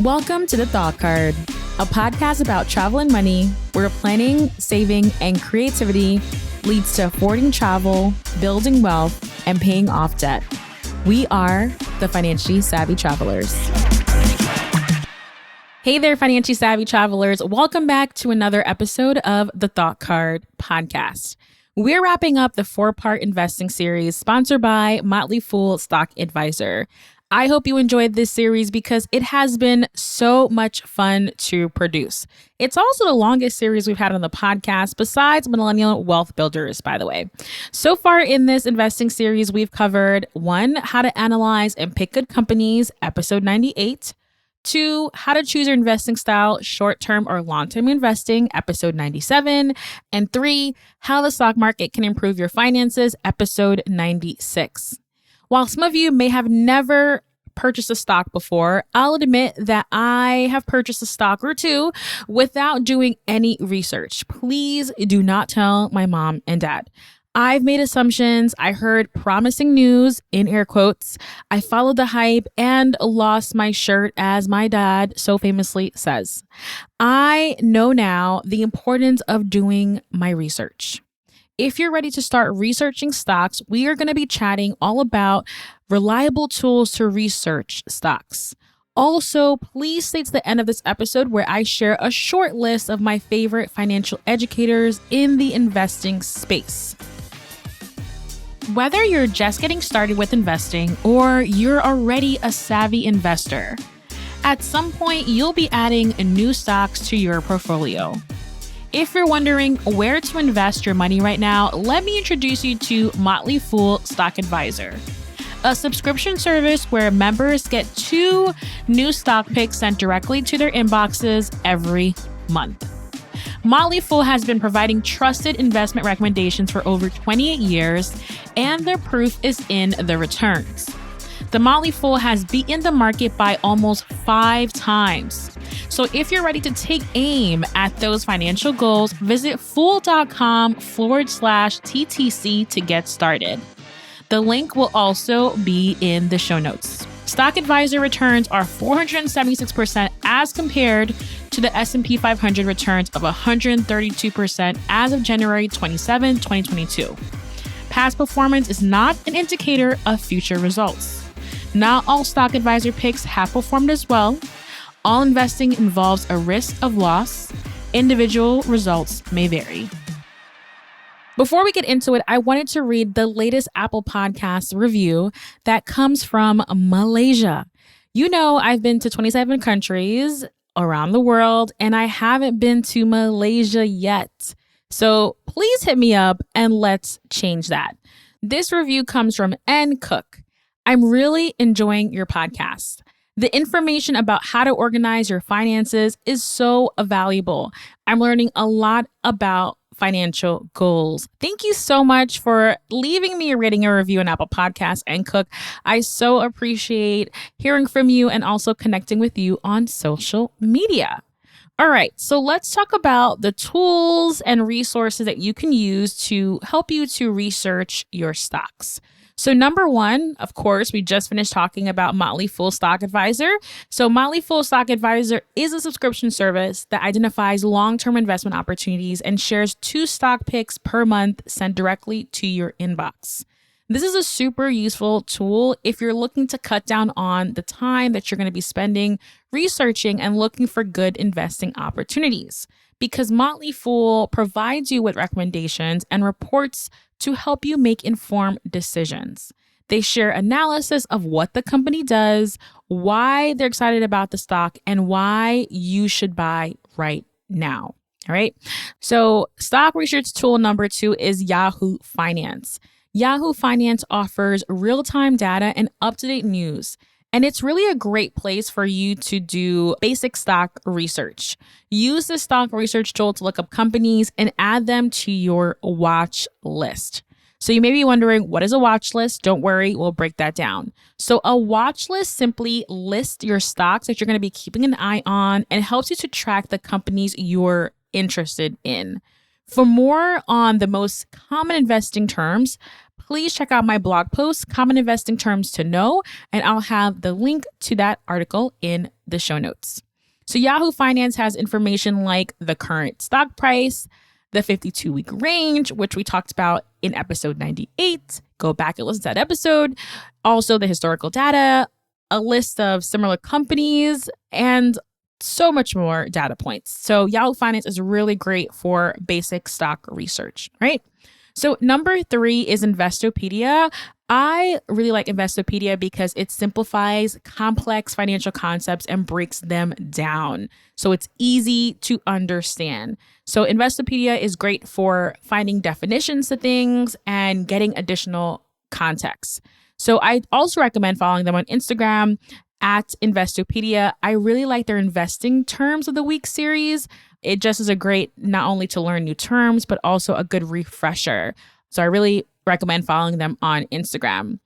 Welcome to The Thought Card, a podcast about travel and money, where planning, saving, and creativity leads to affording travel, building wealth, and paying off debt. We are the Financially Savvy Travelers. Hey there, Financially Savvy Travelers. Welcome back to another episode of The Thought Card podcast. We're wrapping up the 4-part investing series sponsored by Motley Stock Advisor. I hope you enjoyed this series because it has been so much fun to produce. It's also the longest series we've had on the podcast besides Millennial Wealth Builders, by the way. So far in this investing series, we've covered 1, how to analyze and pick good companies, episode 98. 2, how to choose your investing style, short-term or long-term investing, episode 97. And 3, how the stock market can improve your finances, episode 96. While some of you may have never purchased a stock before, I'll admit that I have purchased a stock or two without doing any research. Please do not tell my mom and dad. I've made assumptions. I heard promising news, in air quotes. I followed the hype and lost my shirt, as my dad so famously says. I know now the importance of doing my research. If you're ready to start researching stocks, we are going to be chatting all about reliable tools to research stocks. Also, please stay to the end of this episode where I share a short list of my favorite financial educators in the investing space. Whether you're just getting started with investing or you're already a savvy investor, at some point you'll be adding new stocks to your portfolio. If you're wondering where to invest your money right now, let me introduce you to Motley Stock Advisor, a subscription service where members get 2 new stock picks sent directly to their inboxes every month. Motley has been providing trusted investment recommendations for over 28 years, and their proof is in the returns. The Motley has beaten the market by almost 5 times. So if you're ready to take aim at those financial goals, visit fool.com/TTC to get started. The link will also be in the show notes. Stock Advisor returns are 476% as compared to the S&P 500 returns of 132% as of January 27, 2022. Past performance is not an indicator of future results. Not all Stock Advisor picks have performed as well. All investing involves a risk of loss. Individual results may vary. Before we get into it, I wanted to read the latest Apple Podcast review that comes from Malaysia. You know, I've been to 27 countries around the world, and I haven't been to Malaysia yet. So please hit me up and let's change that. This review comes from N. Cook. I'm really enjoying your podcast. The information about how to organize your finances is so valuable. I'm learning a lot about financial goals. Thank you so much for leaving me a rating or review on Apple Podcasts, and Cook. I so appreciate hearing from you and also connecting with you on social media. All right, so let's talk about the tools and resources that you can use to help you to research your stocks. So number 1, of course, we just finished talking about Motley Stock Advisor. So Motley Stock Advisor is a subscription service that identifies long-term investment opportunities and shares 2 stock picks per month sent directly to your inbox. This is a super useful tool if you're looking to cut down on the time that you're going to be spending researching and looking for good investing opportunities, because Motley provides you with recommendations and reports to help you make informed decisions. They share analysis of what the company does, why they're excited about the stock, and why you should buy right now. All right. So stock research tool number 2 is Yahoo Finance. Yahoo Finance offers real-time data and up-to-date news. And it's really a great place for you to do basic stock research. Use the stock research tool to look up companies and add them to your watch list. So you may be wondering, what is a watch list? Don't worry, we'll break that down. So a watch list simply lists your stocks that you're going to be keeping an eye on and helps you to track the companies you're interested in. For more on the most common investing terms, please check out my blog post, Common Investing Terms to Know, and I'll have the link to that article in the show notes. So Yahoo Finance has information like the current stock price, the 52-week range, which we talked about in episode 98. Go back and listen to that episode. Also the historical data, a list of similar companies, and so much more data points. So Yahoo Finance is really great for basic stock research, right? So number 3 is Investopedia. I really like Investopedia because it simplifies complex financial concepts and breaks them down. So it's easy to understand. So Investopedia is great for finding definitions to things and getting additional context. So I also recommend following them on Instagram at Investopedia. I really like their investing terms of the week series. It just is a great, not only to learn new terms, but also a good refresher. So I really recommend following them on Instagram.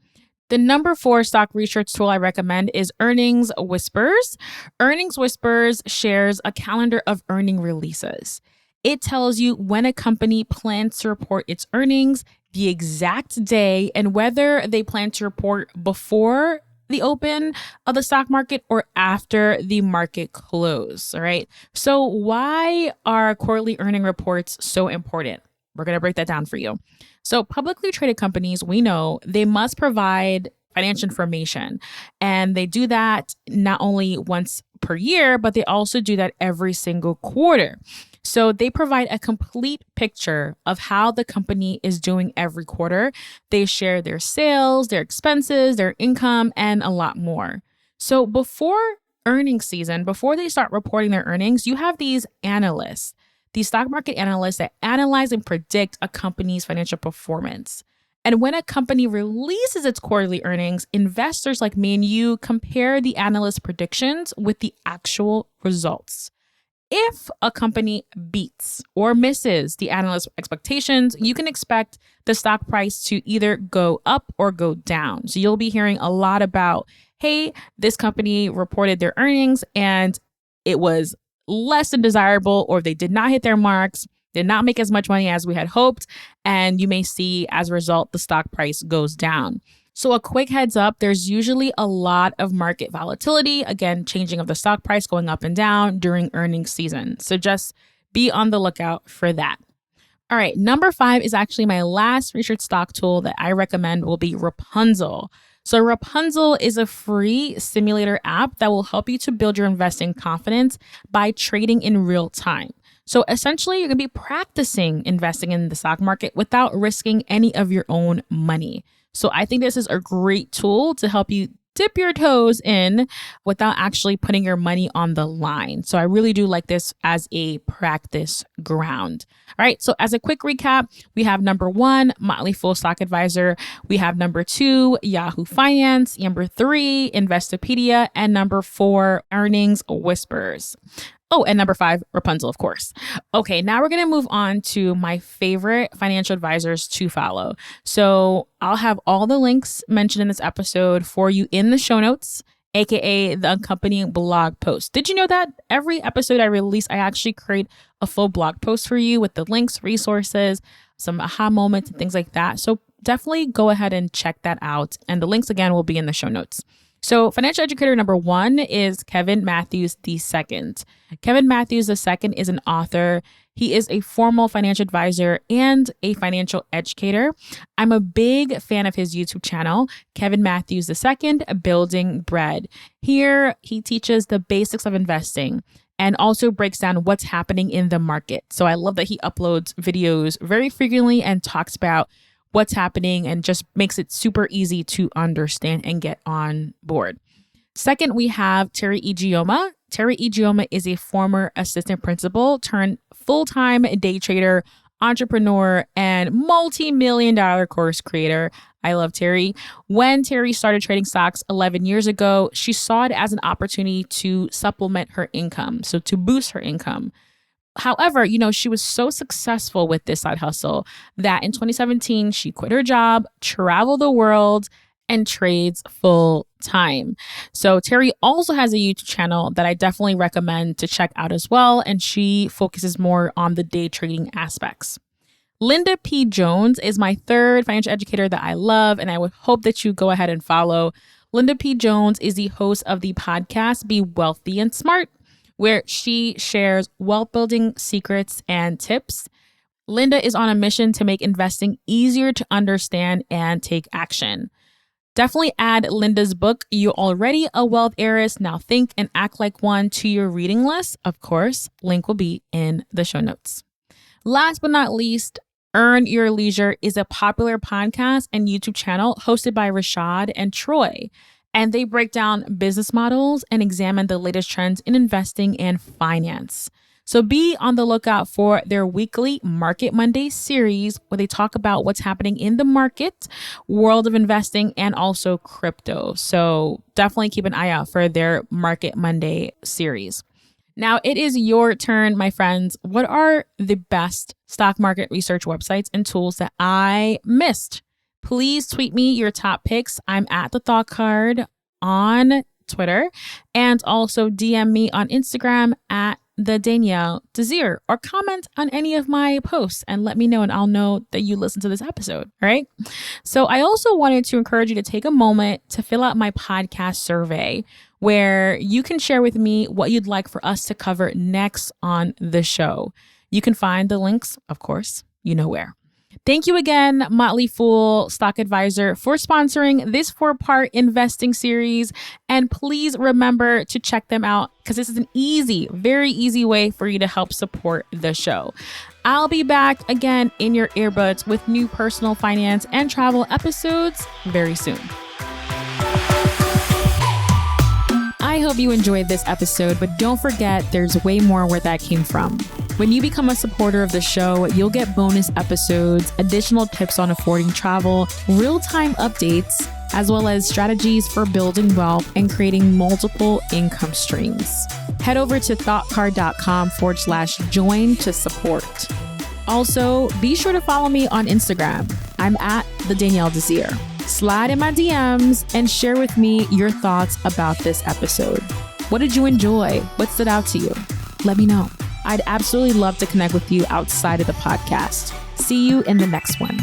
The number 4 stock research tool I recommend is Earnings Whispers. Earnings Whispers shares a calendar of earning releases. It tells you when a company plans to report its earnings, the exact day, and whether they plan to report before the open of the stock market or after the market close. All right. So why are quarterly earning reports so important? We're going to break that down for you. So publicly traded companies, we know they must provide financial information, and they do that not only once per year, but they also do that every single quarter. So they provide a complete picture of how the company is doing every quarter. They share their sales, their expenses, their income, and a lot more. So before earnings season, before they start reporting their earnings, you have these analysts, these stock market analysts that analyze and predict a company's financial performance. And when a company releases its quarterly earnings, investors like me and you compare the analyst predictions with the actual results. If a company beats or misses the analyst expectations, you can expect the stock price to either go up or go down. So you'll be hearing a lot about, hey, this company reported their earnings and it was less than desirable, or they did not hit their marks, did not make as much money as we had hoped. And you may see as a result, the stock price goes down. So a quick heads up, there's usually a lot of market volatility, again, changing of the stock price going up and down during earnings season. So just be on the lookout for that. All right, number 5 is actually my last research stock tool that I recommend will be Rapunzel. So Rapunzel is a free simulator app that will help you to build your investing confidence by trading in real time. So essentially, you're going to be practicing investing in the stock market without risking any of your own money. So I think this is a great tool to help you dip your toes in without actually putting your money on the line. So I really do like this as a practice ground. All right. So as a quick recap, we have number 1, Motley Full Stock Advisor. We have number 2, Yahoo Finance. Number 3, Investopedia. And number 4, Earnings Whispers. Oh, and number 5, Rapunzel, of course. Okay, now we're going to move on to my favorite financial advisors to follow. So I'll have all the links mentioned in this episode for you in the show notes, aka the accompanying blog post. Did you know that every episode I release, I actually create a full blog post for you with the links, resources, some aha moments, and things like that. So definitely go ahead and check that out. And the links, again, will be in the show notes. So financial educator number 1 is Kevin Matthews II. Kevin Matthews II is an author. He is a formal financial advisor and a financial educator. I'm a big fan of his YouTube channel, Kevin Matthews II, Building Bread. Here, he teaches the basics of investing and also breaks down what's happening in the market. So I love that he uploads videos very frequently and talks about what's happening and just makes it super easy to understand and get on board. Second, we have Terry Egioma. Terry Egioma is a former assistant principal turned full-time day trader, entrepreneur, and multi-million-dollar course creator. I love Terry. When Terry started trading stocks 11 years ago, she saw it as an opportunity to supplement her income, so to boost her income. However, she was so successful with this side hustle that in 2017, she quit her job, traveled the world, and trades full time. So Terry also has a YouTube channel that I definitely recommend to check out as well. And she focuses more on the day trading aspects. Linda P. Jones is my third financial educator that I love, and I would hope that you go ahead and follow. Linda P. Jones is the host of the podcast Be Wealthy and Smart, where she shares wealth building secrets and tips. Linda is on a mission to make investing easier to understand and take action. Definitely add Linda's book, You're Already a Wealth Heiress, Now Think and Act Like One, to your reading list. Of course, link will be in the show notes. Last but not least, Earn Your Leisure is a popular podcast and YouTube channel hosted by Rashad and Troy, and they break down business models and examine the latest trends in investing and finance. So be on the lookout for their weekly Market Monday series where they talk about what's happening in the market, world of investing, and also crypto. So definitely keep an eye out for their Market Monday series. Now it is your turn, my friends. What are the best stock market research websites and tools that I missed? Please tweet me your top picks. I'm at The Thought Card on Twitter, and also DM me on Instagram at the Danielle Desir, or comment on any of my posts and let me know, and I'll know that you listened to this episode. All right. So I also wanted to encourage you to take a moment to fill out my podcast survey, where you can share with me what you'd like for us to cover next on the show. You can find the links, of course, you know where. Thank you again, Motley Fool Stock Advisor, for sponsoring this 4-part investing series. And please remember to check them out, because this is an easy, very easy way for you to help support the show. I'll be back again in your earbuds with new personal finance and travel episodes very soon. I hope you enjoyed this episode, but don't forget there's way more where that came from. When you become a supporter of the show, you'll get bonus episodes, additional tips on affording travel, real-time updates, as well as strategies for building wealth and creating multiple income streams. Head over to thoughtcard.com/join to support. Also, be sure to follow me on Instagram. I'm at the Danielle Desir. Slide in my DMs and share with me your thoughts about this episode. What did you enjoy? What stood out to you? Let me know. I'd absolutely love to connect with you outside of the podcast. See you in the next one.